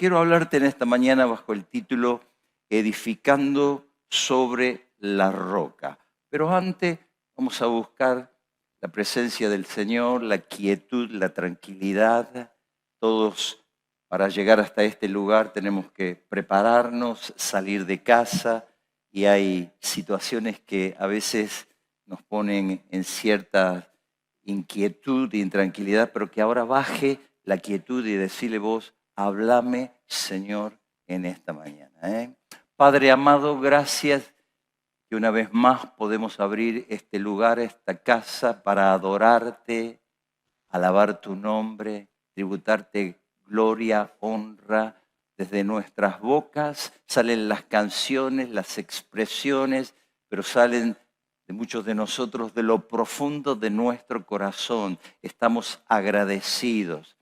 quiero hablarte en esta mañana bajo el título Edificando sobre la roca. Pero antes vamos a buscar la presencia del Señor, la quietud, la tranquilidad. Todos para llegar hasta este lugar tenemos que prepararnos, salir de casa y hay situaciones que a veces nos ponen en cierta inquietud e intranquilidad, pero que ahora baje la quietud y decirle vos, háblame, Señor, en esta mañana. Padre amado, gracias que una vez más podemos abrir este lugar, esta casa, para adorarte, alabar tu nombre, tributarte gloria, honra. Desde nuestras bocas salen las canciones, las expresiones, pero salen de muchos de nosotros de lo profundo de nuestro corazón. Estamos agradecidos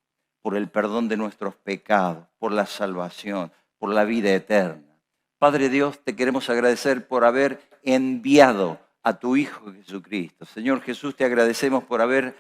por el perdón de nuestros pecados, por la salvación, por la vida eterna. Padre Dios, te queremos agradecer por haber enviado a tu Hijo Jesucristo. Señor Jesús, te agradecemos por haber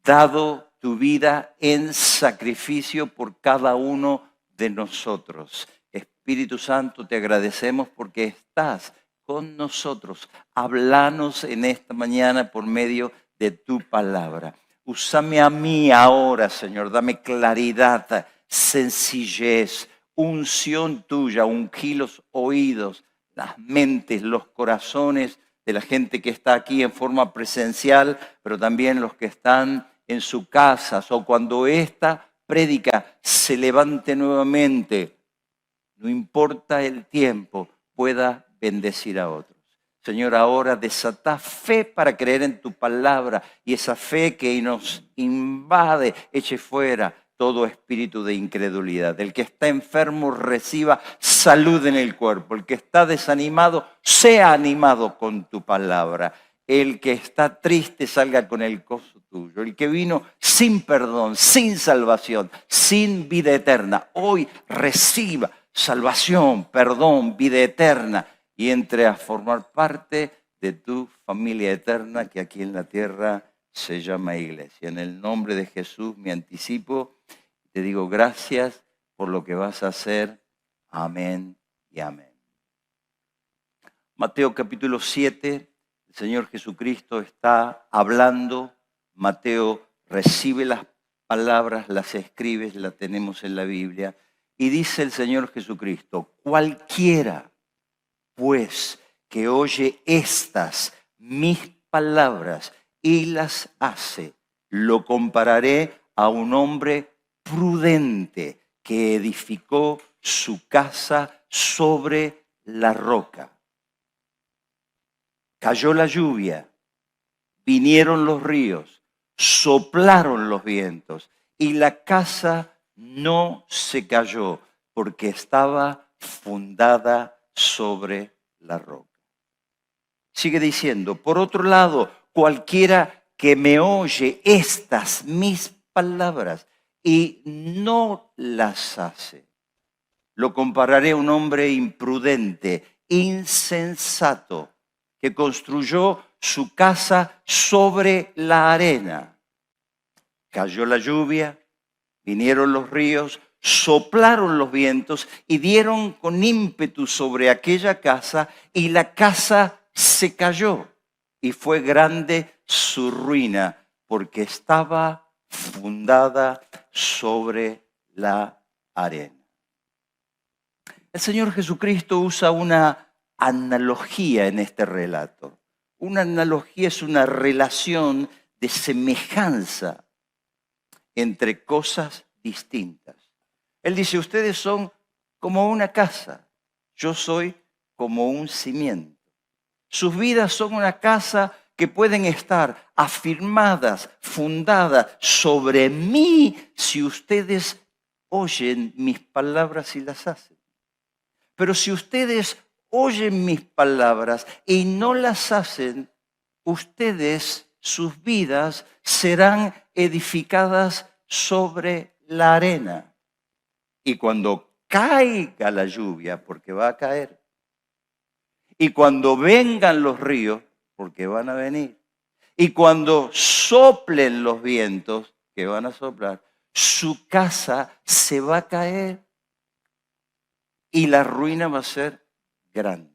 dado tu vida en sacrificio por cada uno de nosotros. Espíritu Santo, te agradecemos porque estás con nosotros. Háblanos en esta mañana por medio de tu palabra. Úsame a mí ahora, Señor. Dame claridad, sencillez, unción tuya. Ungí los oídos, las mentes, los corazones de la gente que está aquí en forma presencial, pero también los que están en su casa o cuando esta prédica se levante nuevamente, no importa el tiempo, pueda bendecir a otros. Señor, ahora desatá fe para creer en tu palabra y esa fe que nos invade, eche fuera todo espíritu de incredulidad. El que está enfermo reciba salud en el cuerpo. El que está desanimado sea animado con tu palabra. El que está triste salga con el gozo tuyo. El que vino sin perdón, sin salvación, sin vida eterna, hoy reciba salvación, perdón, vida eterna y entre a formar parte de tu familia eterna que aquí en la tierra se llama iglesia. En el nombre de Jesús me anticipo, te digo gracias por lo que vas a hacer. Amén y amén. Mateo capítulo 7, el Señor Jesucristo está hablando. Mateo recibe las palabras, las escribe, las tenemos en la Biblia. Y dice el Señor Jesucristo, cualquiera pues que oye estas mis palabras y las hace, lo compararé a un hombre prudente que edificó su casa sobre la roca. Cayó la lluvia, vinieron los ríos, soplaron los vientos y la casa no se cayó porque estaba fundada sobre la roca. Sigue diciendo, por otro lado, cualquiera que me oye estas mis palabras y no las hace, lo compararé a un hombre imprudente, insensato, que construyó su casa sobre la arena. Cayó la lluvia, vinieron los ríos, soplaron los vientos y dieron con ímpetu sobre aquella casa y la casa se cayó y fue grande su ruina porque estaba fundada sobre la arena. El Señor Jesucristo usa una analogía en este relato. Una analogía es una relación de semejanza entre cosas distintas. Él dice, ustedes son como una casa, yo soy como un cimiento. Sus vidas son una casa que pueden estar afirmadas, fundadas sobre mí si ustedes oyen mis palabras y las hacen. Pero si ustedes oyen mis palabras y no las hacen, ustedes, sus vidas serán edificadas sobre la arena. Y cuando caiga la lluvia, porque va a caer, y cuando vengan los ríos, porque van a venir, y cuando soplen los vientos, que van a soplar, su casa se va a caer y la ruina va a ser grande.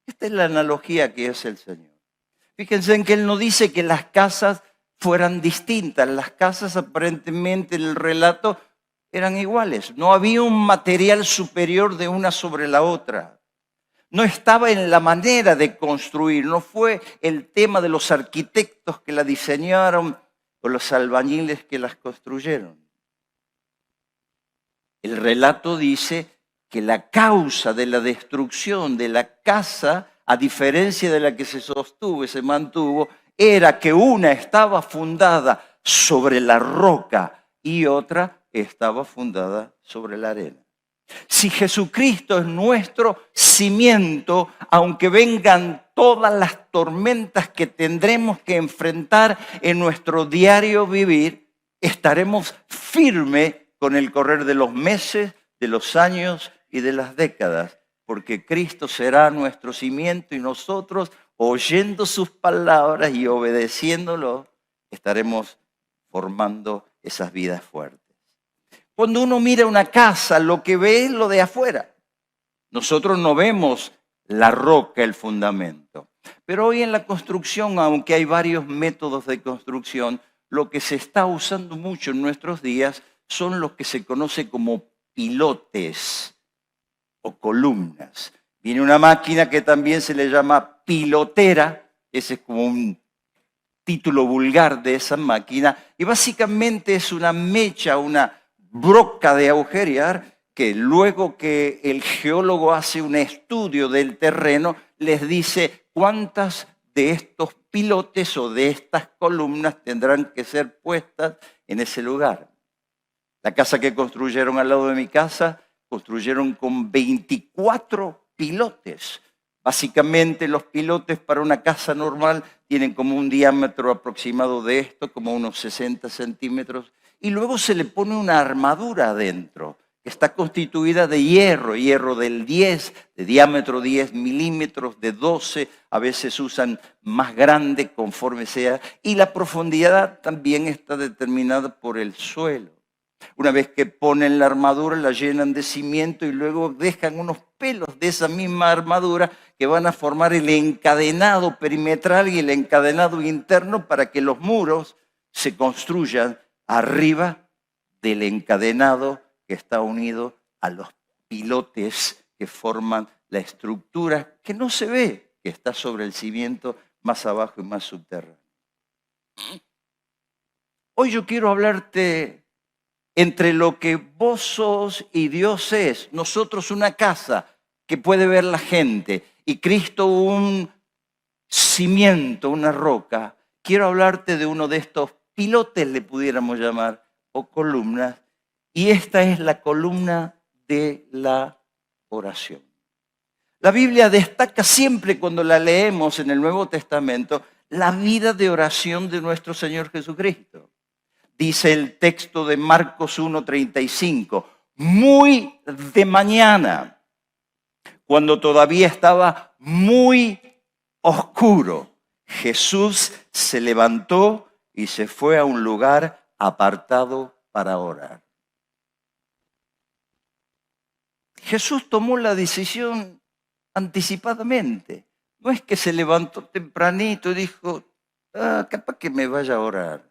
Esta es la analogía que hace el Señor. Fíjense en que Él no dice que las casas fueran distintas. Las casas aparentemente en el relato eran iguales. No había un material superior de una sobre la otra. No estaba en la manera de construir. No fue el tema de los arquitectos que la diseñaron o los albañiles que las construyeron. El relato dice que la causa de la destrucción de la casa, a diferencia de la que se sostuvo y se mantuvo, era que una estaba fundada sobre la roca y otra estaba fundada sobre la arena. Si Jesucristo es nuestro cimiento, aunque vengan todas las tormentas que tendremos que enfrentar en nuestro diario vivir, estaremos firmes con el correr de los meses, de los años y de las décadas, porque Cristo será nuestro cimiento y nosotros, oyendo sus palabras y obedeciéndolo, estaremos formando esas vidas fuertes. Cuando uno mira una casa, lo que ve es lo de afuera. Nosotros no vemos la roca, el fundamento. Pero hoy en la construcción, aunque hay varios métodos de construcción, lo que se está usando mucho en nuestros días son los que se conoce como pilotes o columnas. Viene una máquina que también se le llama pilotera, ese es como un título vulgar de esa máquina, y básicamente es una mecha, una broca de agujerear, que luego que el geólogo hace un estudio del terreno, les dice cuántas de estos pilotes o de estas columnas tendrán que ser puestas en ese lugar. La casa que construyeron al lado de mi casa, construyeron con 24 pilotes. Básicamente los pilotes para una casa normal tienen como un diámetro aproximado de esto, como unos 60 centímetros, y luego se le pone una armadura adentro, que está constituida de hierro del 10, de diámetro 10 milímetros, de 12, a veces usan más grande conforme sea, y la profundidad también está determinada por el suelo. Una vez que ponen la armadura, la llenan de cimiento y luego dejan unos pelos de esa misma armadura que van a formar el encadenado perimetral y el encadenado interno para que los muros se construyan arriba del encadenado que está unido a los pilotes que forman la estructura que no se ve, que está sobre el cimiento más abajo y más subterráneo. Hoy yo quiero hablarte entre lo que vos sos y Dios es. Nosotros una casa que puede ver la gente y Cristo un cimiento, una roca. Quiero hablarte de uno de estos pilotes, le pudiéramos llamar, o columnas, y esta es la columna de la oración. La Biblia destaca siempre cuando la leemos en el Nuevo Testamento la vida de oración de nuestro Señor Jesucristo. Dice el texto de Marcos 1:35, muy de mañana, cuando todavía estaba muy oscuro, Jesús se levantó y se fue a un lugar apartado para orar. Jesús tomó la decisión anticipadamente. No es que se levantó tempranito y dijo, capaz que me vaya a orar.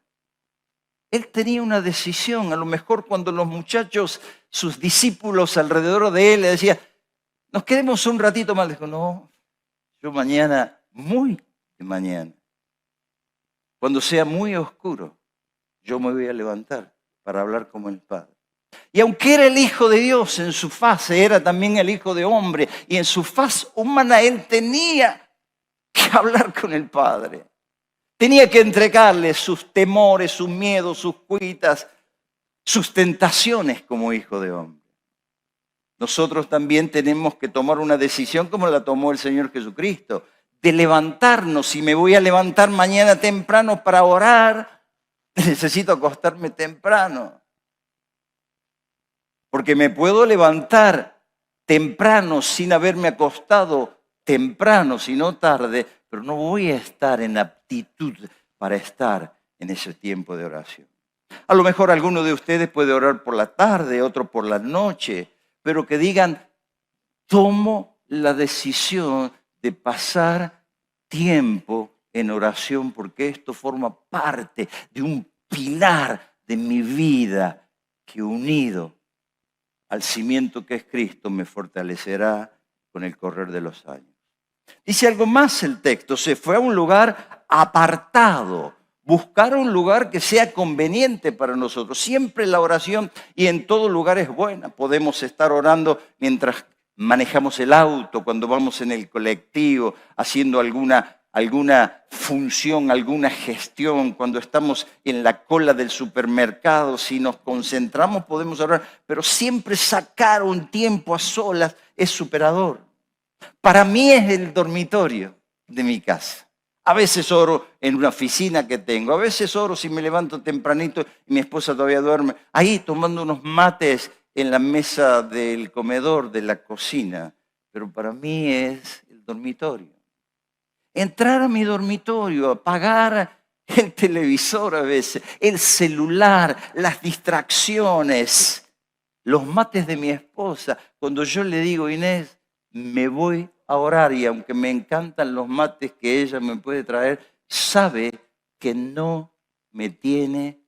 Él tenía una decisión. A lo mejor cuando los muchachos, sus discípulos alrededor de él, le decían, nos quedemos un ratito más. Dijo, no, yo mañana, muy de mañana, cuando sea muy oscuro, yo me voy a levantar para hablar como el Padre. Y aunque era el Hijo de Dios en su fase, era también el Hijo de hombre. Y en su faz humana él tenía que hablar con el Padre. Tenía que entregarle sus temores, sus miedos, sus cuitas, sus tentaciones como Hijo de hombre. Nosotros también tenemos que tomar una decisión como la tomó el Señor Jesucristo, de levantarnos. Si me voy a levantar mañana temprano para orar, necesito acostarme temprano. Porque me puedo levantar temprano sin haberme acostado temprano, sino tarde, pero no voy a estar en aptitud para estar en ese tiempo de oración. A lo mejor alguno de ustedes puede orar por la tarde, otro por la noche, pero que digan, tomo la decisión de pasar tiempo en oración porque esto forma parte de un pilar de mi vida que unido al cimiento que es Cristo me fortalecerá con el correr de los años. Dice algo más el texto, se fue a un lugar apartado, buscar un lugar que sea conveniente para nosotros. Siempre la oración y en todo lugar es buena. Podemos estar orando mientras manejamos el auto, cuando vamos en el colectivo, haciendo alguna función, alguna gestión, cuando estamos en la cola del supermercado, si nos concentramos podemos orar, pero siempre sacar un tiempo a solas es superador. Para mí es el dormitorio de mi casa. A veces oro en una oficina que tengo, a veces oro si me levanto tempranito y mi esposa todavía duerme, ahí tomando unos mates en la mesa del comedor, de la cocina. Pero para mí es el dormitorio. Entrar a mi dormitorio, apagar el televisor a veces, el celular, las distracciones, los mates de mi esposa. Cuando yo le digo, Inés, me voy a orar y aunque me encantan los mates que ella me puede traer, sabe que no me tiene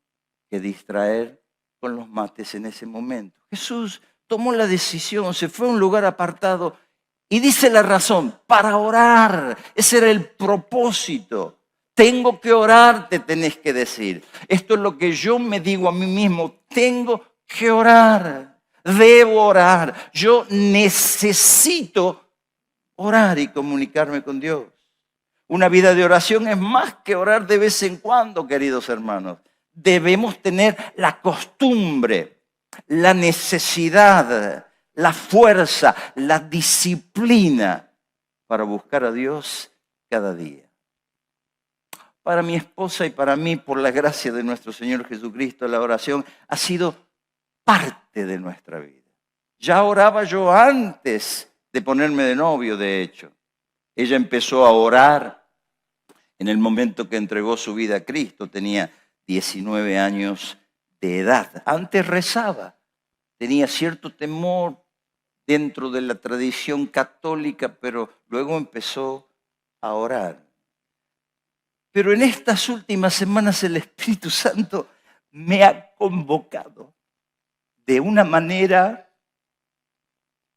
que distraer con los mates en ese momento. Jesús tomó la decisión, se fue a un lugar apartado y dice la razón, para orar. Ese era el propósito. Tengo que orar, te tenés que decir. Esto es lo que yo me digo a mí mismo, tengo que orar. Debo orar. Yo necesito orar y comunicarme con Dios. Una vida de oración es más que orar de vez en cuando, queridos hermanos. Debemos tener la costumbre, la necesidad, la fuerza, la disciplina para buscar a Dios cada día. Para mi esposa y para mí, por la gracia de nuestro Señor Jesucristo, la oración ha sido parte de nuestra vida. Ya oraba yo antes de ponerme de novio, de hecho. Ella empezó a orar en el momento que entregó su vida a Cristo. Tenía 19 años de edad. Antes rezaba. Tenía cierto temor dentro de la tradición católica, pero luego empezó a orar. Pero en estas últimas semanas el Espíritu Santo me ha convocado de una manera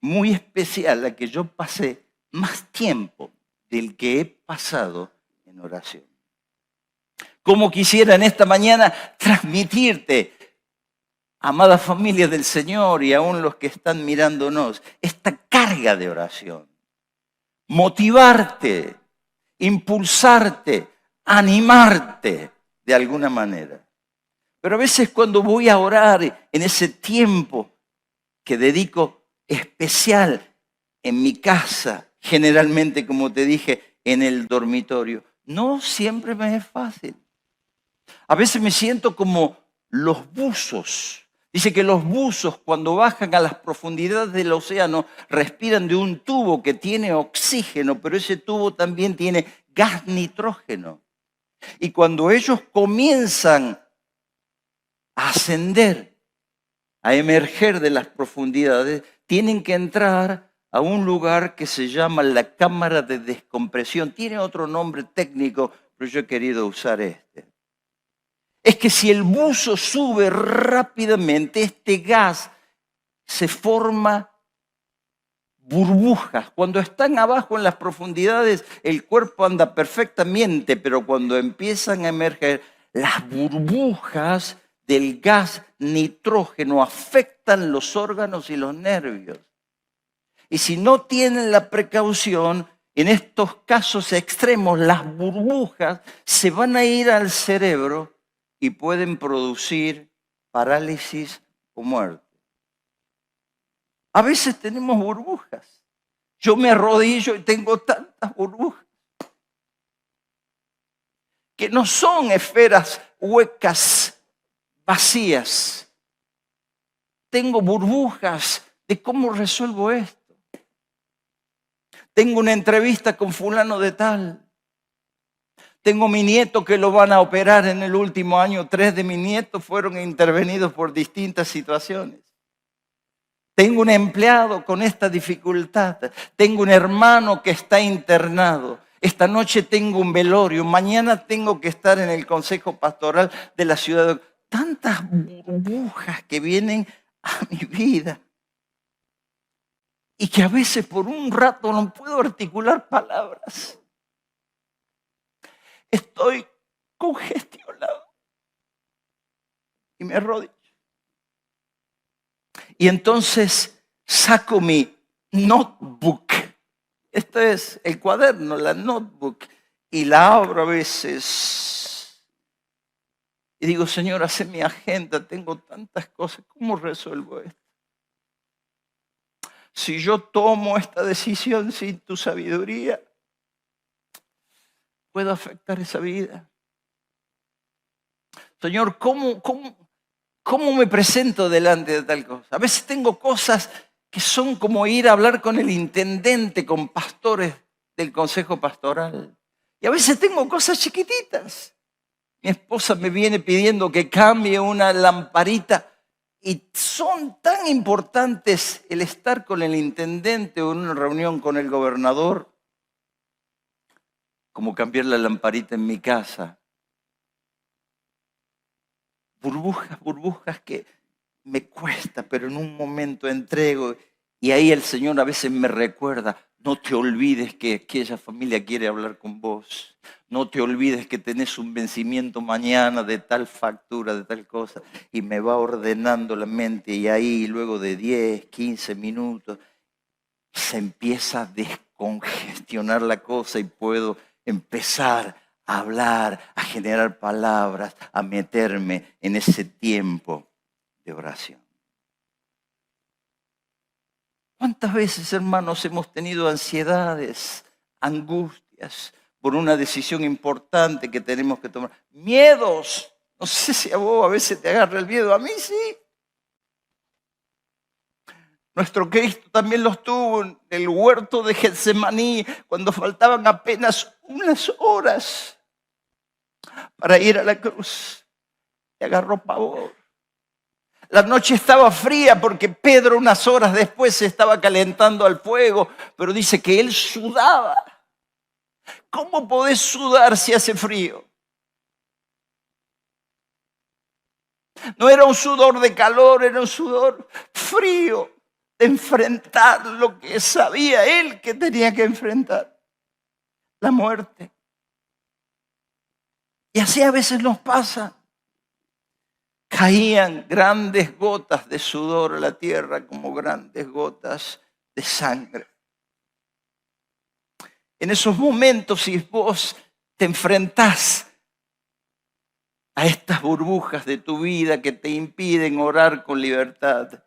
muy especial a que yo pasé más tiempo del que he pasado en oración. Como quisiera en esta mañana transmitirte, amada familia del Señor y aún los que están mirándonos, esta carga de oración. Motivarte, impulsarte, animarte de alguna manera. Pero a veces cuando voy a orar en ese tiempo que dedico especial en mi casa, generalmente, como te dije, en el dormitorio, no siempre me es fácil. A veces me siento como los buzos. Dice que los buzos cuando bajan a las profundidades del océano respiran de un tubo que tiene oxígeno, pero ese tubo también tiene gas nitrógeno. Y cuando ellos comienzan a ascender, a emerger de las profundidades, tienen que entrar a un lugar que se llama la cámara de descompresión. Tiene otro nombre técnico, pero yo he querido usar este. Es que si el buzo sube rápidamente, este gas se forma burbujas. Cuando están abajo en las profundidades, el cuerpo anda perfectamente, pero cuando empiezan a emerger, las burbujas del gas nitrógeno afectan los órganos y los nervios. Y si no tienen la precaución, en estos casos extremos, las burbujas se van a ir al cerebro y pueden producir parálisis o muerte. A veces tenemos burbujas. Yo me arrodillo y tengo tantas burbujas que no son esferas huecas, vacías. Tengo burbujas de cómo resuelvo esto. Tengo una entrevista con fulano de tal. Tengo mi nieto que lo van a operar en el último año. 3 de mis nietos fueron intervenidos por distintas situaciones. Tengo un empleado con esta dificultad. Tengo un hermano que está internado. Esta noche tengo un velorio. Mañana tengo que estar en el consejo pastoral de la ciudad. Tantas burbujas que vienen a mi vida. Y que a veces por un rato no puedo articular palabras. Estoy congestionado. Y me arrodillo. Y entonces saco mi notebook. Este es el cuaderno, la notebook. Y la abro a veces. Y digo, Señor, hace mi agenda. Tengo tantas cosas. ¿Cómo resuelvo esto? Si yo tomo esta decisión sin tu sabiduría, puedo afectar esa vida. Señor, ¿cómo me presento delante de tal cosa? A veces tengo cosas que son como ir a hablar con el intendente, con pastores del consejo pastoral. Y a veces tengo cosas chiquititas. Mi esposa me viene pidiendo que cambie una lamparita. Y son tan importantes el estar con el intendente o en una reunión con el gobernador como cambiar la lamparita en mi casa. Burbujas que me cuesta, pero en un momento entrego. Y ahí el Señor a veces me recuerda, no te olvides que aquella familia quiere hablar con vos. No te olvides que tenés un vencimiento mañana de tal factura, de tal cosa. Y me va ordenando la mente y ahí luego de 10, 15 minutos se empieza a descongestionar la cosa y puedo empezar a hablar, a generar palabras, a meterme en ese tiempo de oración. ¿Cuántas veces, hermanos, hemos tenido ansiedades, angustias por una decisión importante que tenemos que tomar? Miedos. No sé si a vos a veces te agarra el miedo, a mí sí. Nuestro Cristo también los tuvo en el huerto de Getsemaní cuando faltaban apenas unas horas para ir a la cruz. Le agarró pavor. La noche estaba fría porque Pedro unas horas después se estaba calentando al fuego, pero dice que él sudaba. ¿Cómo podés sudar si hace frío? No era un sudor de calor, era un sudor frío de enfrentar lo que sabía él que tenía que enfrentar, la muerte. Y así a veces nos pasa. Caían grandes gotas de sudor a la tierra como grandes gotas de sangre. En esos momentos, si vos te enfrentás a estas burbujas de tu vida que te impiden orar con libertad,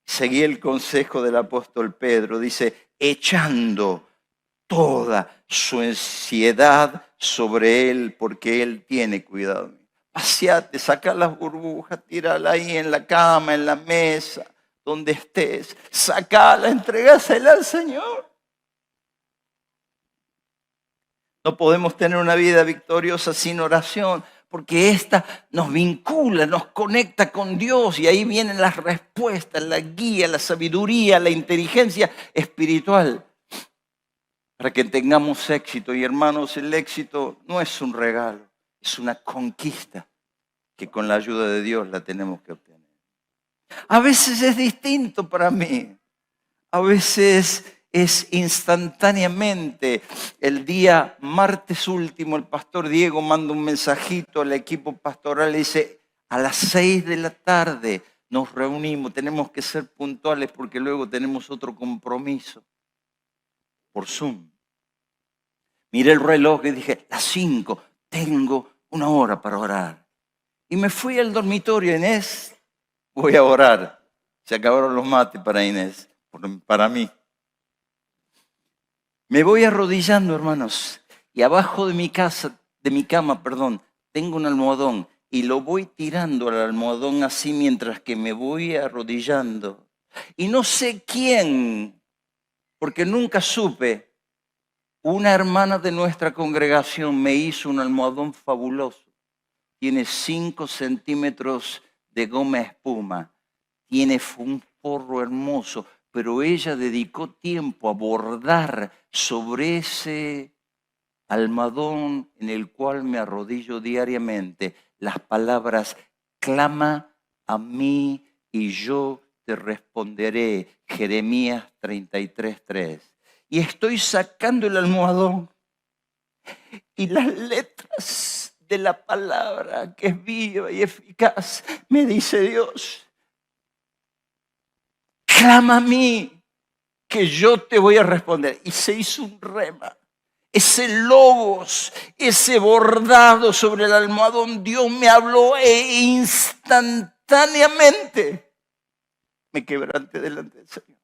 seguí el consejo del apóstol Pedro, dice, echando toda su ansiedad sobre él, porque él tiene cuidado. Paseate, saca las burbujas, tírala ahí en la cama, en la mesa, donde estés. Sacala, entregásela al Señor. No podemos tener una vida victoriosa sin oración, porque esta nos vincula, nos conecta con Dios y ahí vienen las respuestas, la guía, la sabiduría, la inteligencia espiritual para que tengamos éxito. Y hermanos, el éxito no es un regalo, es una conquista que con la ayuda de Dios la tenemos que obtener. A veces es distinto para mí, a veces es instantáneamente. El día martes último, el pastor Diego manda un mensajito al equipo pastoral y dice, a las 6 de la tarde nos reunimos, tenemos que ser puntuales porque luego tenemos otro compromiso por Zoom. Miré el reloj y dije, las 5, tengo una hora para orar. Y me fui al dormitorio, Inés, voy a orar. Se acabaron los mates para Inés, para mí. Me voy arrodillando, hermanos, y abajo de mi cama, tengo un almohadón y lo voy tirando al almohadón así mientras que me voy arrodillando. Y no sé quién, porque nunca supe, una hermana de nuestra congregación me hizo un almohadón fabuloso. Tiene 5 centímetros de goma espuma. Tiene un forro hermoso, pero ella dedicó tiempo a bordar sobre ese almohadón en el cual me arrodillo diariamente las palabras: clama a mí y yo te responderé. Jeremías 33:3. Y estoy sacando el almohadón y las letras de la palabra, que es viva y eficaz, me dice Dios: clama a mí que yo te voy a responder. Y se hizo un rema. Ese logos, ese bordado sobre el almohadón, Dios me habló e instantáneamente me quebranté delante del Señor.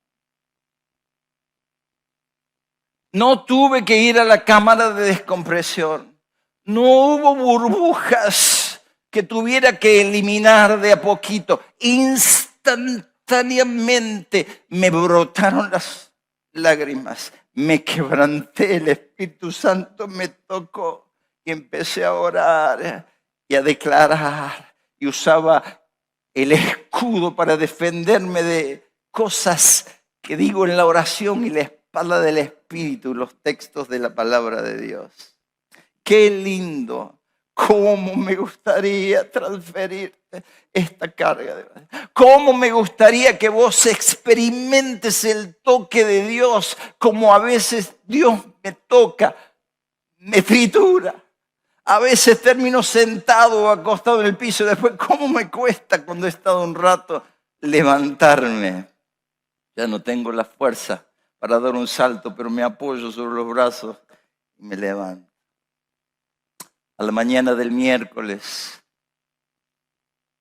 No tuve que ir a la cámara de descompresión. No hubo burbujas que tuviera que eliminar de a poquito. Instantáneamente me brotaron las lágrimas. Me quebranté, el Espíritu Santo me tocó y empecé a orar y a declarar. Y usaba el escudo para defenderme de cosas que digo en la oración y la espada del Espíritu, los textos de la palabra de Dios. Qué lindo, cómo me gustaría transferirte esta carga. Cómo me gustaría que vos experimentes el toque de Dios, como a veces Dios me toca, me tritura. A veces termino sentado o acostado en el piso. Después, ¿cómo me cuesta cuando he estado un rato levantarme? Ya no tengo la fuerza para dar un salto, pero me apoyo sobre los brazos y me levanto. A la mañana del miércoles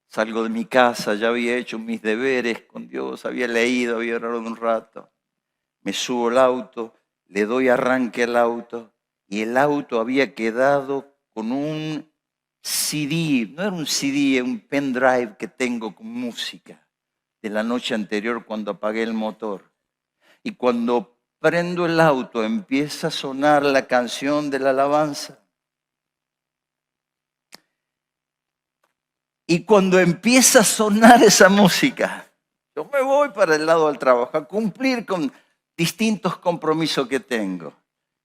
salgo de mi casa, ya había hecho mis deberes con Dios, había leído, había orado un rato. Me subo al auto, le doy arranque al auto y el auto había quedado con un CD, no era un CD, era un pendrive que tengo con música de la noche anterior cuando apagué el motor. Y cuando prendo el auto empieza a sonar la canción de la alabanza. Y cuando empieza a sonar esa música, yo me voy para el lado del trabajo a cumplir con distintos compromisos que tengo.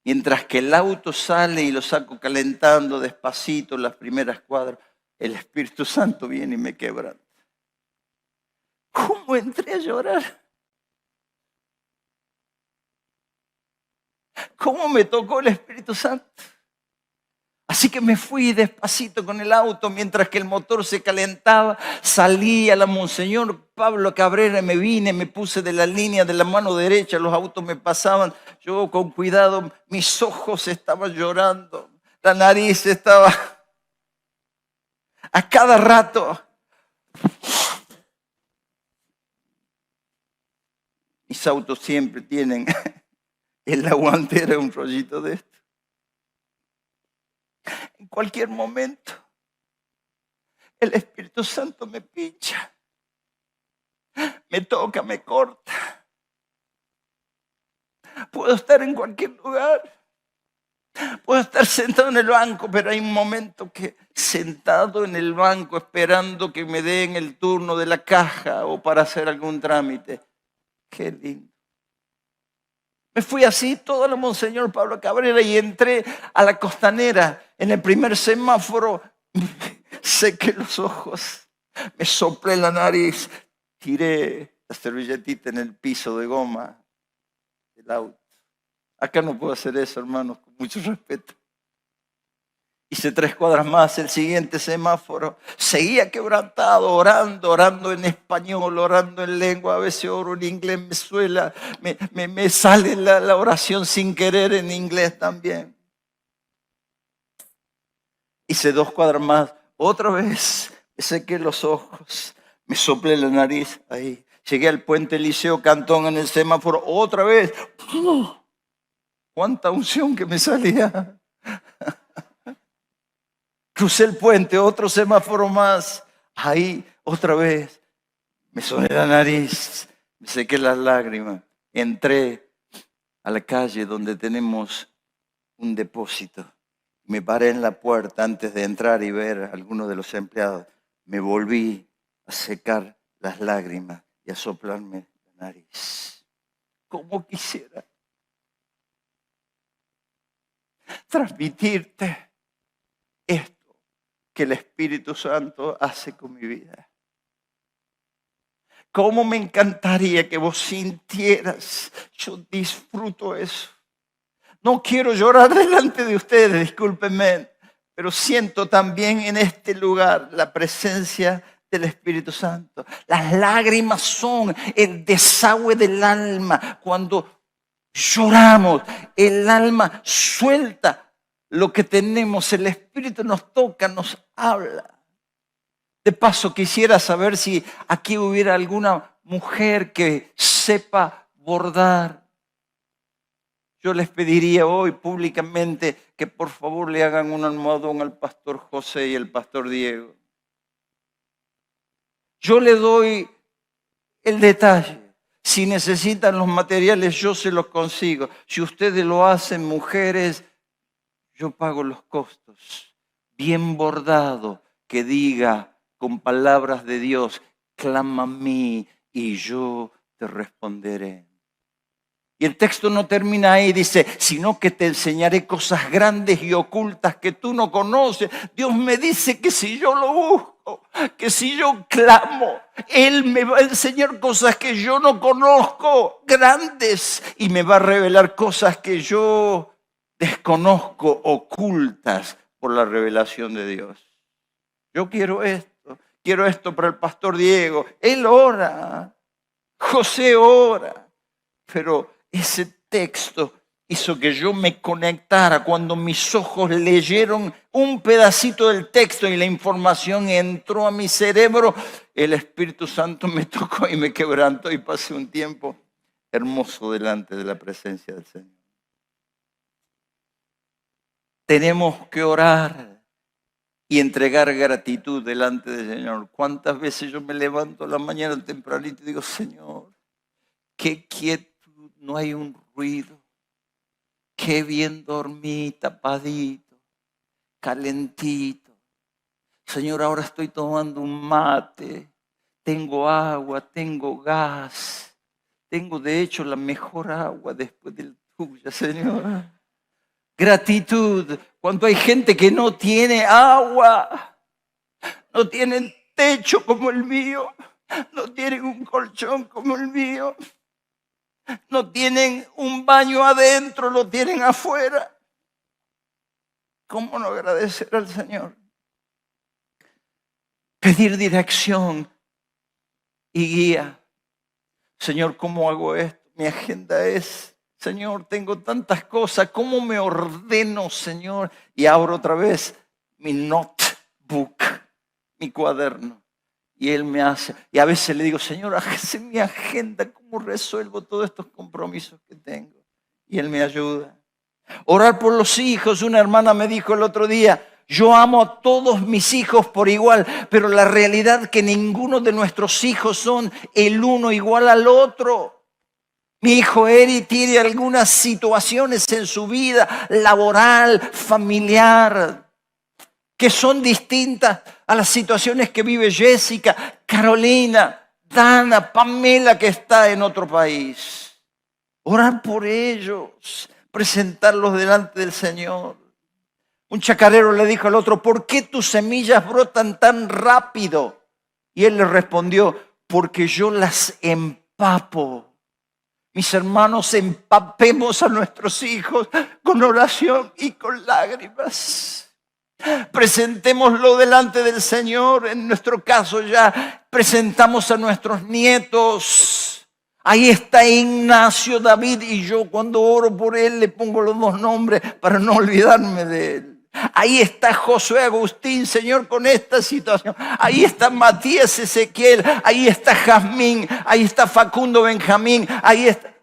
Mientras que el auto sale y lo saco calentando despacito las primeras cuadras, el Espíritu Santo viene y me quebranta. ¿Cómo entré a llorar? ¿Cómo me tocó el Espíritu Santo? Así que me fui despacito con el auto mientras que el motor se calentaba. Salí a la Monseñor Pablo Cabrera, me vine, me puse de la línea de la mano derecha, los autos me pasaban. Yo con cuidado, mis ojos estaban llorando, la nariz estaba a cada rato. Mis autos siempre tienen en la guantera un rollito de esto. En cualquier momento, el Espíritu Santo me pincha, me toca, me corta. Puedo estar en cualquier lugar, puedo estar sentado en el banco, pero hay un momento que sentado en el banco esperando que me den el turno de la caja o para hacer algún trámite. Qué lindo. Me fui así, todo la Monseñor Pablo Cabrera, y entré a la Costanera. En el primer semáforo, sequé los ojos, me soplé la nariz, tiré la servilletita en el piso de goma del auto. Acá no puedo hacer eso, hermanos, con mucho respeto. Hice 3 cuadras más, el siguiente semáforo. Seguía quebrantado, orando en español, orando en lengua. A veces oro en inglés, me sale la oración sin querer en inglés también. Hice 2 cuadras más, otra vez me sequé los ojos, me soplé la nariz ahí. Llegué al puente Liceo Cantón en el semáforo, otra vez. ¡Cuánta unción que me salía! Crucé el puente, otro semáforo más. Ahí, otra vez, me soné la nariz, me sequé las lágrimas. Entré a la calle donde tenemos un depósito. Me paré en la puerta antes de entrar y ver a algunos de los empleados. Me volví a secar las lágrimas. y a soplarme la nariz. Como quisiera transmitirte esto que el Espíritu Santo hace con mi vida. Cómo me encantaría que vos sintieras, yo disfruto eso. No quiero llorar delante de ustedes, discúlpenme, pero siento también en este lugar la presencia del Espíritu Santo. Las lágrimas son el desagüe del alma. Cuando lloramos, el alma suelta lo que tenemos. El Espíritu nos toca, nos habla. De paso, quisiera saber si aquí hubiera alguna mujer que sepa bordar. Yo les pediría hoy públicamente que por favor le hagan un almohadón al pastor José y al pastor Diego. Yo le doy el detalle. Si necesitan los materiales, yo se los consigo. Si ustedes lo hacen, mujeres, yo pago los costos. Bien bordado, que diga con palabras de Dios, clama a mí y yo te responderé. Y el texto no termina ahí, dice, sino que te enseñaré cosas grandes y ocultas que tú no conoces. Dios me dice que si yo lo busco, que si yo clamo, Él me va a enseñar cosas que yo no conozco, grandes, y me va a revelar cosas que yo desconozco, ocultas por la revelación de Dios. Yo quiero esto para el pastor Diego. Él ora, José ora, pero ese texto hizo que yo me conectara cuando mis ojos leyeron un pedacito del texto y la información entró a mi cerebro. El Espíritu Santo me tocó y me quebrantó y pasé un tiempo hermoso delante de la presencia del Señor. Tenemos que orar y entregar gratitud delante del Señor. ¿Cuántas veces yo me levanto a la mañana tempranito y digo, Señor, qué quietud, no hay un ruido, qué bien dormí, tapadito, calentito. Señor, ahora estoy tomando un mate, tengo agua, tengo gas, tengo de hecho la mejor agua después del tuya, Señor. Gratitud, cuando hay gente que no tiene agua, no tienen techo como el mío, no tienen un colchón como el mío, no tienen un baño adentro, lo tienen afuera. ¿Cómo no agradecer al Señor? Pedir dirección y guía. Señor, ¿cómo hago esto? Mi agenda es, Señor, tengo tantas cosas, ¿cómo me ordeno, Señor? Y abro otra vez mi notebook, mi cuaderno. Y Él me hace, y a veces le digo, Señor, hágase mi agenda, ¿cómo resuelvo todos estos compromisos que tengo? Y Él me ayuda. Orar por los hijos. Una hermana me dijo el otro día, yo amo a todos mis hijos por igual, pero la realidad es que ninguno de nuestros hijos son el uno igual al otro. Mi hijo Eri tiene algunas situaciones en su vida laboral, familiar, que son distintas a las situaciones que vive Jessica, Carolina, Dana, Pamela, que está en otro país. Orar por ellos, presentarlos delante del Señor. Un chacarero le dijo al otro, ¿por qué tus semillas brotan tan rápido? Y él le respondió, porque yo las empapo. Mis hermanos, empapemos a nuestros hijos con oración y con lágrimas. Presentémoslo delante del Señor. En nuestro caso ya presentamos a nuestros nietos. Ahí está Ignacio, David, y yo cuando oro por él le pongo los dos nombres para no olvidarme de él. Ahí está Josué Agustín, Señor, con esta situación. Ahí está Matías Ezequiel, ahí está Jazmín, ahí está Facundo Benjamín, ahí está.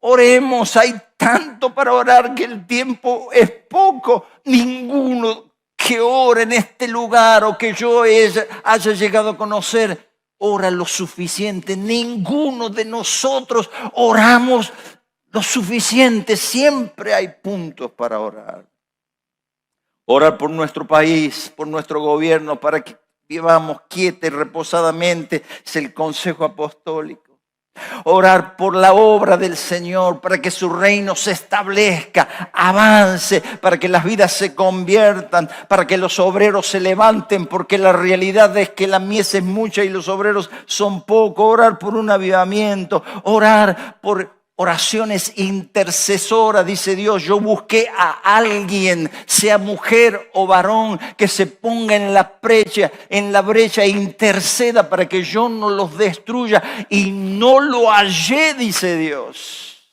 Oremos, hay tanto para orar que el tiempo es poco. Ninguno que ore en este lugar o que yo haya llegado a conocer ora lo suficiente. Ninguno de nosotros oramos lo suficiente. Siempre hay puntos para orar. Orar por nuestro país, por nuestro gobierno, para que vivamos quieta y reposadamente, es el consejo apostólico. Orar por la obra del Señor, para que su reino se establezca, avance, para que las vidas se conviertan, para que los obreros se levanten, porque la realidad es que la mies es mucha y los obreros son pocos. Orar por un avivamiento, orar por oraciones intercesoras, dice Dios. Yo busqué a alguien, sea mujer o varón, que se ponga en la brecha e interceda para que yo no los destruya, y no lo hallé, dice Dios.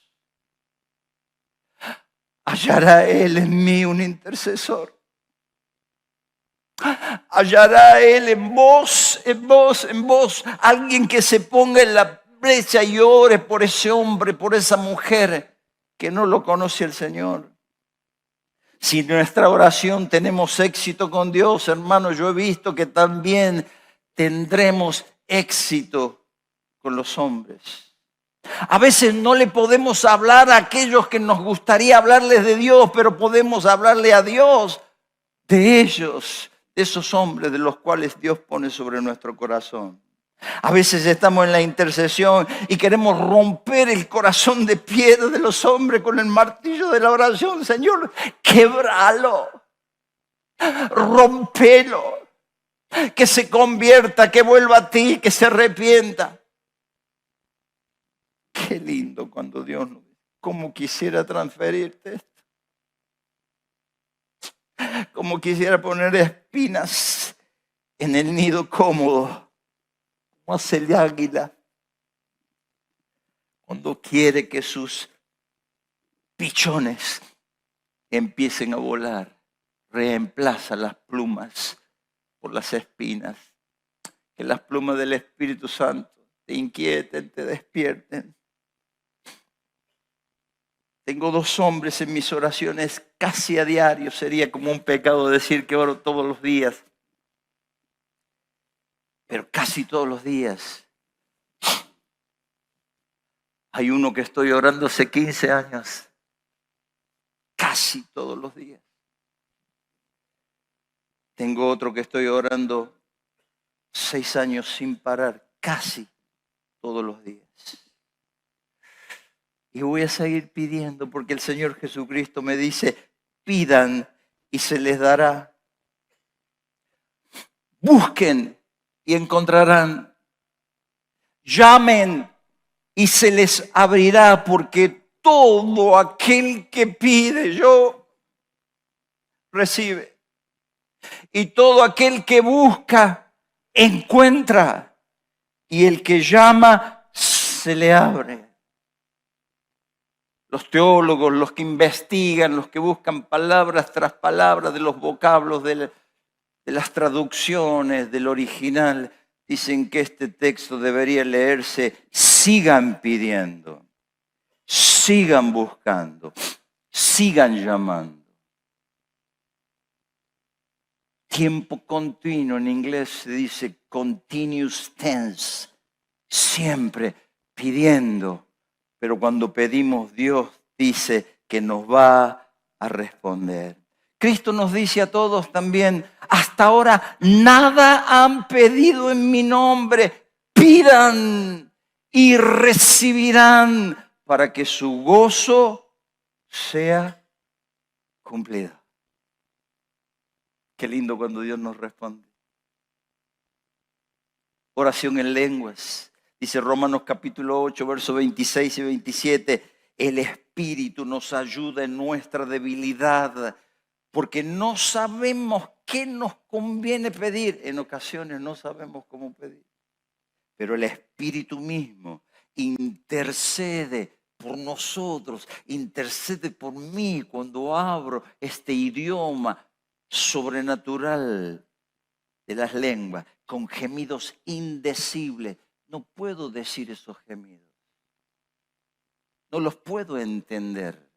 Hallará Él en mí un intercesor. Hallará Él en vos, alguien que se ponga en la brecha y ore por ese hombre, por esa mujer que no lo conoce el Señor. Si en nuestra oración tenemos éxito con Dios, hermano, yo he visto que también tendremos éxito con los hombres. A veces no le podemos hablar a aquellos que nos gustaría hablarles de Dios, pero podemos hablarle a Dios de ellos, de esos hombres de los cuales Dios pone sobre nuestro corazón. A veces estamos en la intercesión y queremos romper el corazón de piedra de los hombres con el martillo de la oración. Señor, quebralo, rompelo, que se convierta, que vuelva a ti, que se arrepienta. Qué lindo cuando Dios nos dice, cómo quisiera transferirte esto. Como quisiera poner espinas en el nido cómodo, como hace el águila cuando quiere que sus pichones empiecen a volar. Reemplaza las plumas por las espinas. Que las plumas del Espíritu Santo te inquieten, te despierten. Tengo 2 hombres en mis oraciones casi a diario. Sería como un pecado decir que oro todos los días. Pero casi todos los días. Hay uno que estoy orando hace 15 años. Casi todos los días. Tengo otro que estoy orando 6 años sin parar. Casi todos los días. Y voy a seguir pidiendo porque el Señor Jesucristo me dice, pidan y se les dará. Busquen y encontrarán. Llamen y se les abrirá, porque todo aquel que pide, yo recibe. Y todo aquel que busca, encuentra. Y el que llama, se le abre. Los teólogos, los que investigan, los que buscan palabras tras palabras de los vocablos, de las traducciones, del original, dicen que este texto debería leerse: sigan pidiendo, sigan buscando, sigan llamando. Tiempo continuo en inglés se dice continuous tense, siempre pidiendo. Pero cuando pedimos, Dios dice que nos va a responder. Cristo nos dice a todos también, hasta ahora nada han pedido en mi nombre, pidan y recibirán para que su gozo sea cumplido. Qué lindo cuando Dios nos responde. Oración en lenguas. Dice Romanos capítulo 8, versos 26 y 27. El Espíritu nos ayuda en nuestra debilidad, porque no sabemos qué nos conviene pedir. En ocasiones no sabemos cómo pedir. Pero el Espíritu mismo intercede por nosotros, intercede por mí cuando abro este idioma sobrenatural de las lenguas, con gemidos indecibles. No puedo decir esos gemidos. No los puedo entender.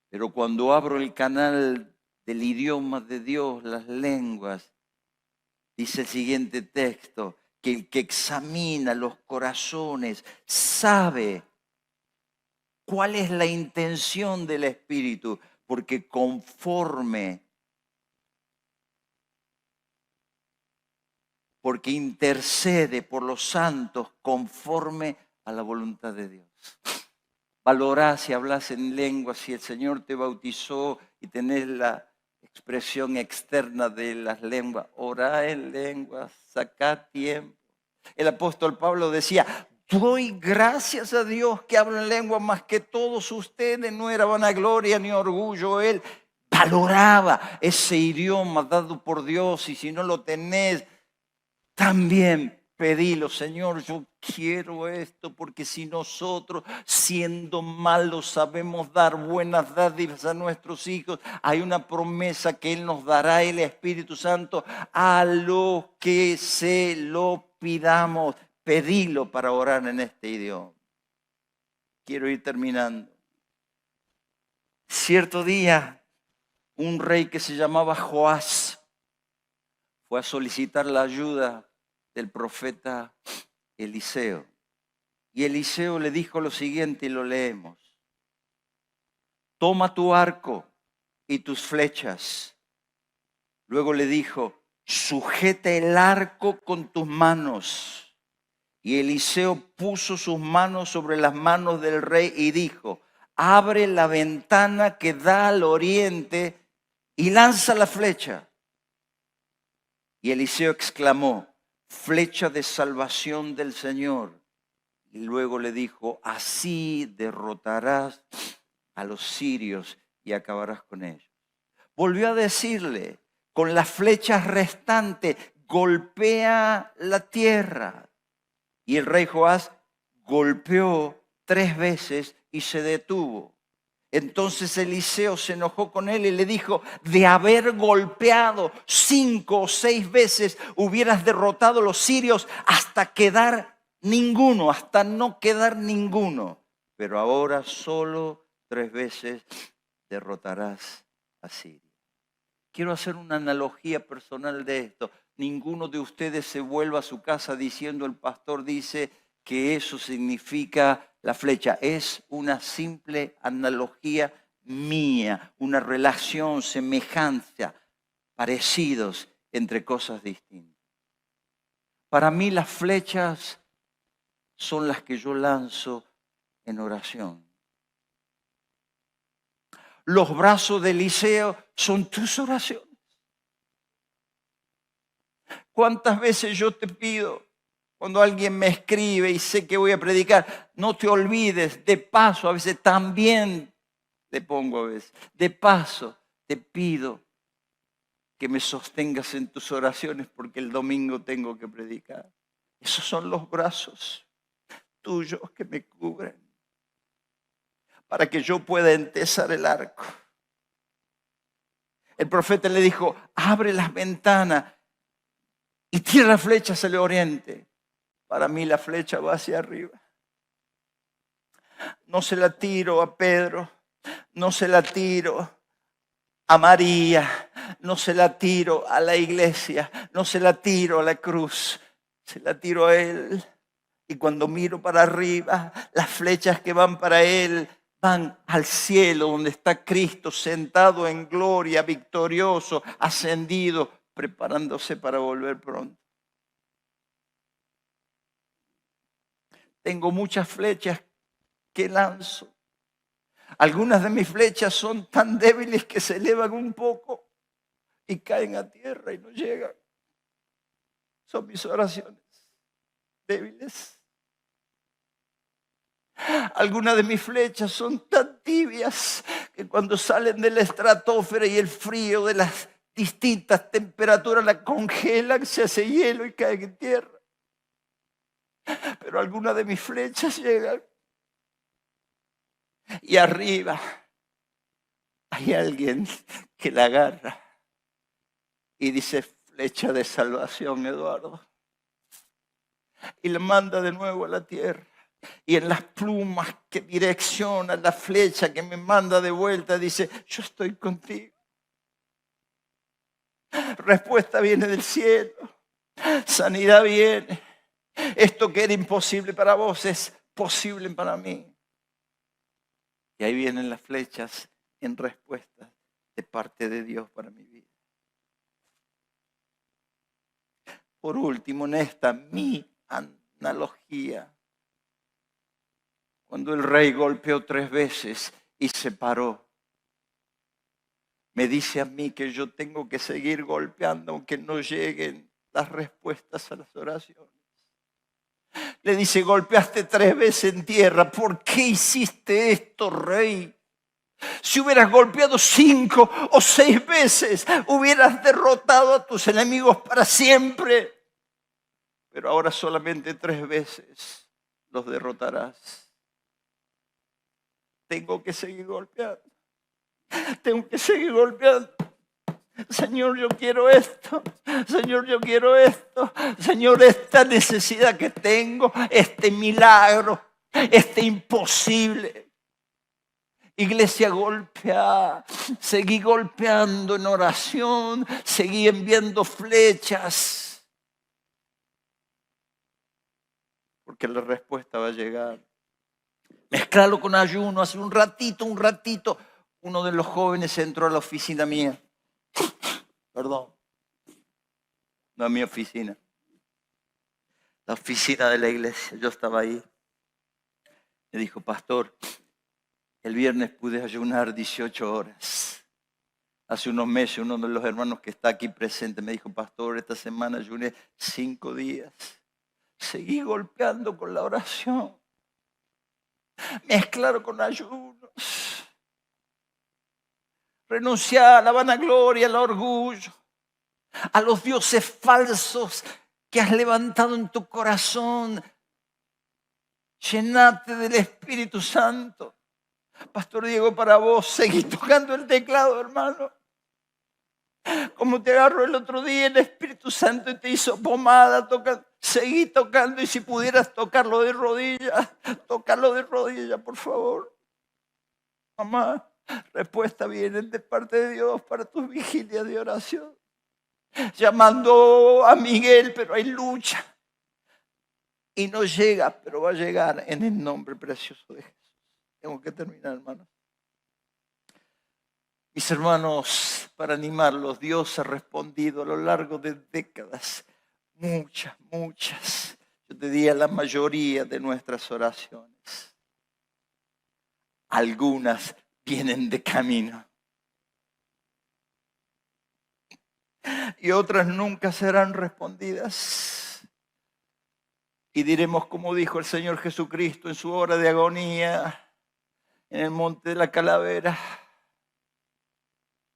Pero cuando abro el canal del idioma de Dios, las lenguas, dice el siguiente texto, que el que examina los corazones sabe cuál es la intención del Espíritu, porque conforme porque intercede por los santos conforme a la voluntad de Dios. Valorá si hablas en lengua, si el Señor te bautizó y tenés la expresión externa de las lenguas. Orá en lenguas, sacá tiempo. El apóstol Pablo decía, doy gracias a Dios que hablo en lengua más que todos ustedes. No era vanagloria ni orgullo. Él valoraba ese idioma dado por Dios, y si no lo tenés, también pedilo, Señor, yo quiero esto, porque si nosotros, siendo malos, sabemos dar buenas dádivas a nuestros hijos, hay una promesa que Él nos dará, el Espíritu Santo, a los que se lo pidamos. Pedilo para orar en este idioma. Quiero ir terminando. Cierto día, un rey que se llamaba Joás fue a solicitar la ayuda del profeta Eliseo. Y Eliseo le dijo lo siguiente, y lo leemos. Toma tu arco y tus flechas. Luego le dijo, sujeta el arco con tus manos. Y Eliseo puso sus manos sobre las manos del rey y dijo, abre la ventana que da al oriente y lanza la flecha. Y Eliseo exclamó, flecha de salvación del Señor. Y luego le dijo, así derrotarás a los sirios y acabarás con ellos. Volvió a decirle, con las flechas restantes, golpea la tierra. Y el rey Joás golpeó 3 veces y se detuvo. Entonces Eliseo se enojó con él y le dijo, de haber golpeado 5 o 6 veces, hubieras derrotado a los sirios hasta quedar ninguno, hasta no quedar ninguno. Pero ahora solo 3 veces derrotarás a Siria. Quiero hacer una analogía personal de esto. Ninguno de ustedes se vuelva a su casa diciendo, el pastor dice que eso significa la flecha. Es una simple analogía mía, una relación, semejanza, parecidos entre cosas distintas. Para mí las flechas son las que yo lanzo en oración. Los brazos de Eliseo son tus oraciones. ¿Cuántas veces yo te pido, cuando alguien me escribe y sé que voy a predicar, no te olvides, de paso, a veces también le pongo a veces, de paso te pido que me sostengas en tus oraciones porque el domingo tengo que predicar. Esos son los brazos tuyos que me cubren para que yo pueda entesar el arco. El profeta le dijo, abre las ventanas y tira la flecha hacia el oriente. Para mí la flecha va hacia arriba. No se la tiro a Pedro, no se la tiro a María, no se la tiro a la iglesia, no se la tiro a la cruz, se la tiro a Él. Y cuando miro para arriba, las flechas que van para Él van al cielo donde está Cristo sentado en gloria, victorioso, ascendido, preparándose para volver pronto. Tengo muchas flechas que lanzo. Algunas de mis flechas son tan débiles que se elevan un poco y caen a tierra y no llegan. Son mis oraciones débiles. Algunas de mis flechas son tan tibias que cuando salen de la estratosfera y el frío de las distintas temperaturas la congelan, se hace hielo y caen en tierra. Pero algunas de mis flechas llegan. Y arriba hay alguien que la agarra y dice, flecha de salvación, Eduardo. Y la manda de nuevo a la tierra. Y en las plumas que direccionan la flecha que me manda de vuelta, dice, yo estoy contigo. Respuesta viene del cielo. Sanidad viene. Esto que era imposible para vos es posible para mí. Y ahí vienen las flechas en respuesta de parte de Dios para mi vida. por último, en esta mi analogía, cuando el rey golpeó 3 veces y se paró, me dice a mí que yo tengo que seguir golpeando aunque no lleguen las respuestas a las oraciones. Le dice, golpeaste 3 veces en tierra, ¿por qué hiciste esto, rey? Si hubieras golpeado 5 o 6 veces, hubieras derrotado a tus enemigos para siempre. Pero ahora solamente 3 veces los derrotarás. Tengo que seguir golpeando. Tengo que seguir golpeando. Señor, yo quiero esto. Señor, yo quiero esto. Señor, esta necesidad que tengo, este milagro, este imposible. Iglesia, golpea. Seguí golpeando en oración. Seguí enviando flechas. Porque la respuesta va a llegar. Mezclalo con ayuno. Hace un ratito, uno de los jóvenes entró a la oficina mía. Perdón. No a mi oficina. La oficina de la iglesia. Yo estaba ahí. Me dijo, pastor, el viernes pude ayunar 18 horas. Hace unos meses uno de los hermanos que está aquí presente me dijo, pastor, esta semana ayuné 5 días. Seguí golpeando con la oración. Mezclar con ayunos. Renunciar a la vanagloria, al orgullo, a los dioses falsos que has levantado en tu corazón. Llenate del Espíritu Santo. Pastor Diego, para vos, seguí tocando el teclado, hermano. Como te agarró el otro día el Espíritu Santo y te hizo pomada, seguí tocando, y si pudieras tocarlo de rodillas, por favor. Mamá, respuesta viene de parte de Dios para tus vigilias de oración. Llamando a Miguel, pero hay lucha. Y no llega, pero va a llegar en el nombre precioso de Jesús. Tengo que terminar, hermanos. Mis hermanos, para animarlos, Dios ha respondido a lo largo de décadas, muchas, yo te diría la mayoría de nuestras oraciones. Algunas vienen de camino. Y otras nunca serán respondidas. Y diremos como dijo el Señor Jesucristo en su hora de agonía, en el monte de la calavera,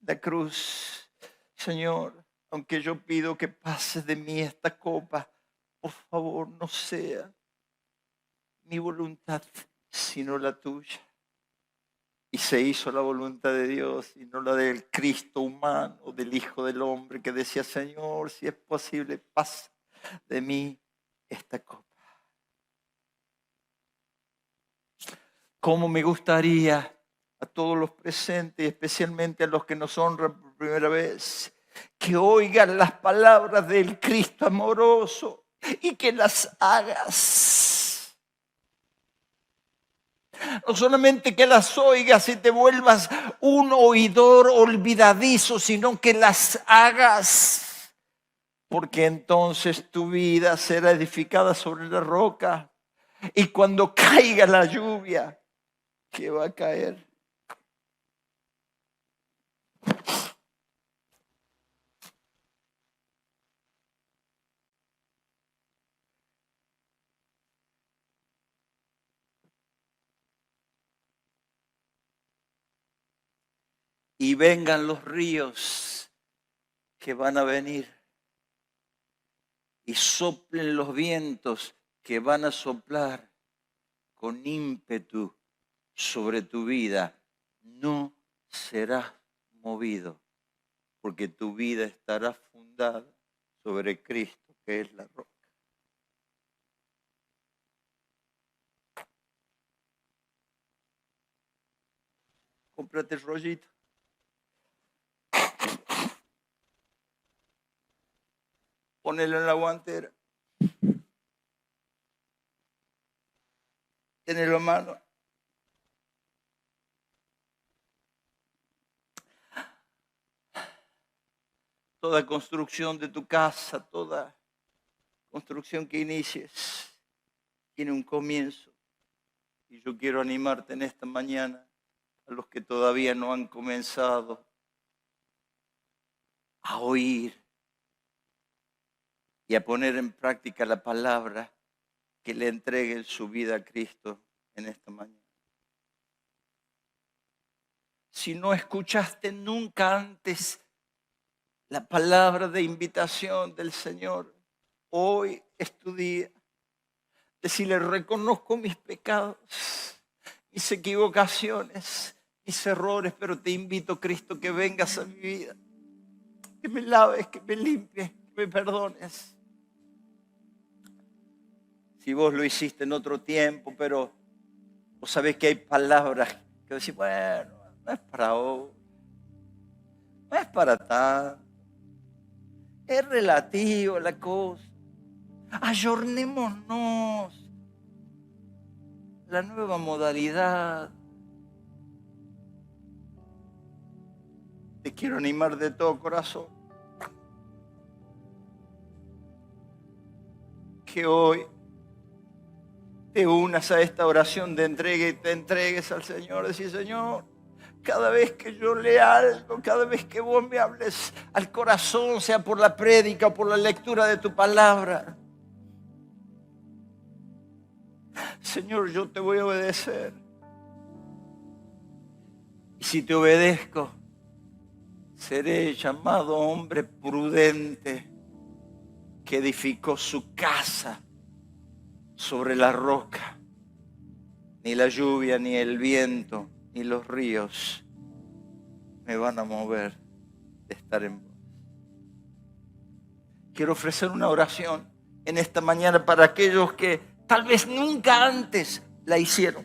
la cruz. Señor, aunque yo pido que pases de mí esta copa, por favor no sea mi voluntad, sino la tuya. Y se hizo la voluntad de Dios y no la del Cristo humano, del Hijo del Hombre, que decía, Señor, si es posible, pasa de mí esta copa. Cómo me gustaría a todos los presentes, especialmente a los que nos honran por primera vez, que oigan las palabras del Cristo amoroso y que las hagas. No solamente que las oigas y te vuelvas un oidor olvidadizo, sino que las hagas. Porque entonces tu vida será edificada sobre la roca. Y cuando caiga la lluvia, ¿qué va a caer? Y vengan los ríos que van a venir. Y soplen los vientos que van a soplar con ímpetu sobre tu vida. No serás movido, porque tu vida estará fundada sobre Cristo, que es la roca. Cómprate el rollito. Ponelo en la guantera. Tenelo en mano. Toda construcción de tu casa, toda construcción que inicies tiene un comienzo. Y yo quiero animarte en esta mañana a los que todavía no han comenzado a oír y a poner en práctica la palabra, que le entreguen su vida a Cristo en esta mañana. Si no escuchaste nunca antes la palabra de invitación del Señor, hoy es tu día. Decirle: reconozco mis pecados, mis equivocaciones, mis errores, pero te invito, Cristo, que vengas a mi vida, que me laves, que me limpies, que me perdones. Si vos lo hiciste en otro tiempo, pero vos sabés que hay palabras que decís: bueno, no es para hoy, no es para tanto, es relativo la cosa. Ayornémonos a la nueva modalidad. Te quiero animar de todo corazón que hoy te unas a esta oración de entrega y te entregues al Señor. Decir: Señor, cada vez que yo lea algo, cada vez que vos me hables al corazón, sea por la prédica o por la lectura de tu palabra, Señor, yo te voy a obedecer. Y si te obedezco, seré llamado hombre prudente que edificó su casa sobre la roca. Ni la lluvia, ni el viento, ni los ríos me van a mover de estar en vos. Quiero ofrecer una oración en esta mañana para aquellos que tal vez nunca antes la hicieron.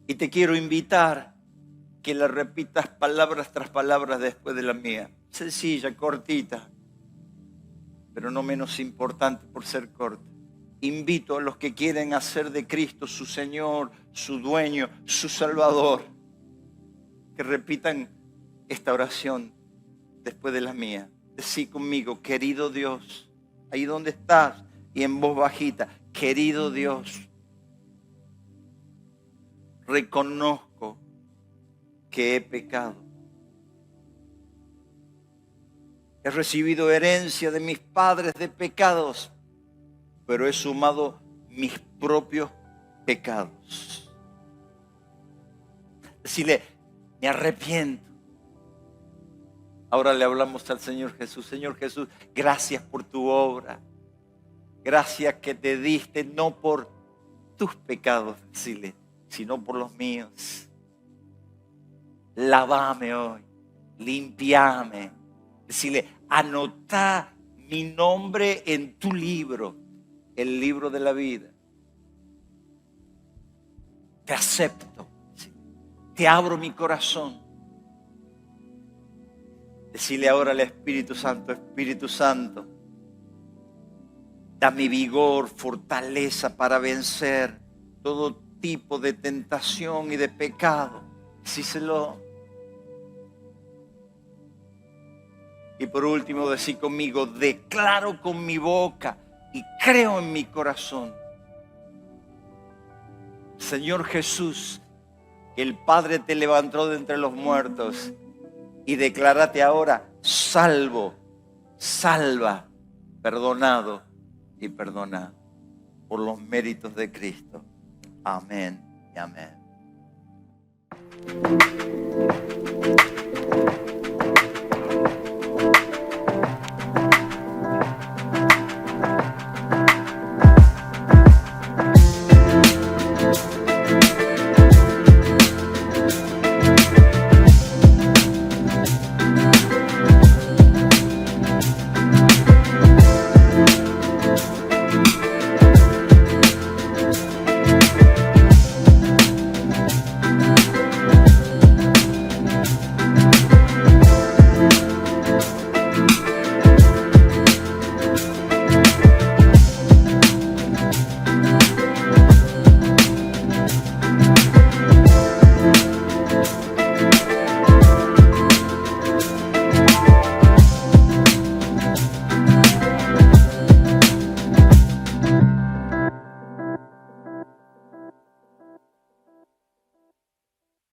Y te quiero invitar que la repitas palabras tras palabras después de la mía. Sencilla, cortita, pero no menos importante por ser corta. Invito a los que quieren hacer de Cristo su Señor, su dueño, su Salvador, que repitan esta oración después de la mía. Decí conmigo: querido Dios, ahí donde estás, y en voz bajita: querido Dios, reconozco que he pecado. He recibido herencia de mis padres de pecados, pero he sumado mis propios pecados. Decirle: me arrepiento. Ahora le hablamos al Señor Jesús. Señor Jesús, gracias por tu obra. Gracias que te diste no por tus pecados, decirle, sino por los míos. Lávame hoy, limpiame. Decirle: anotá mi nombre en tu libro, el libro de la vida. Te acepto, te abro mi corazón. Decirle ahora al Espíritu Santo: Espíritu Santo, dame vigor, fortaleza para vencer todo tipo de tentación y de pecado. Decíselo. Y por último, decí conmigo: declaro con mi boca y creo en mi corazón, Señor Jesús, que el Padre te levantó de entre los muertos, y declárate ahora salvo, salva, perdonado y perdonado por los méritos de Cristo. Amén y amén.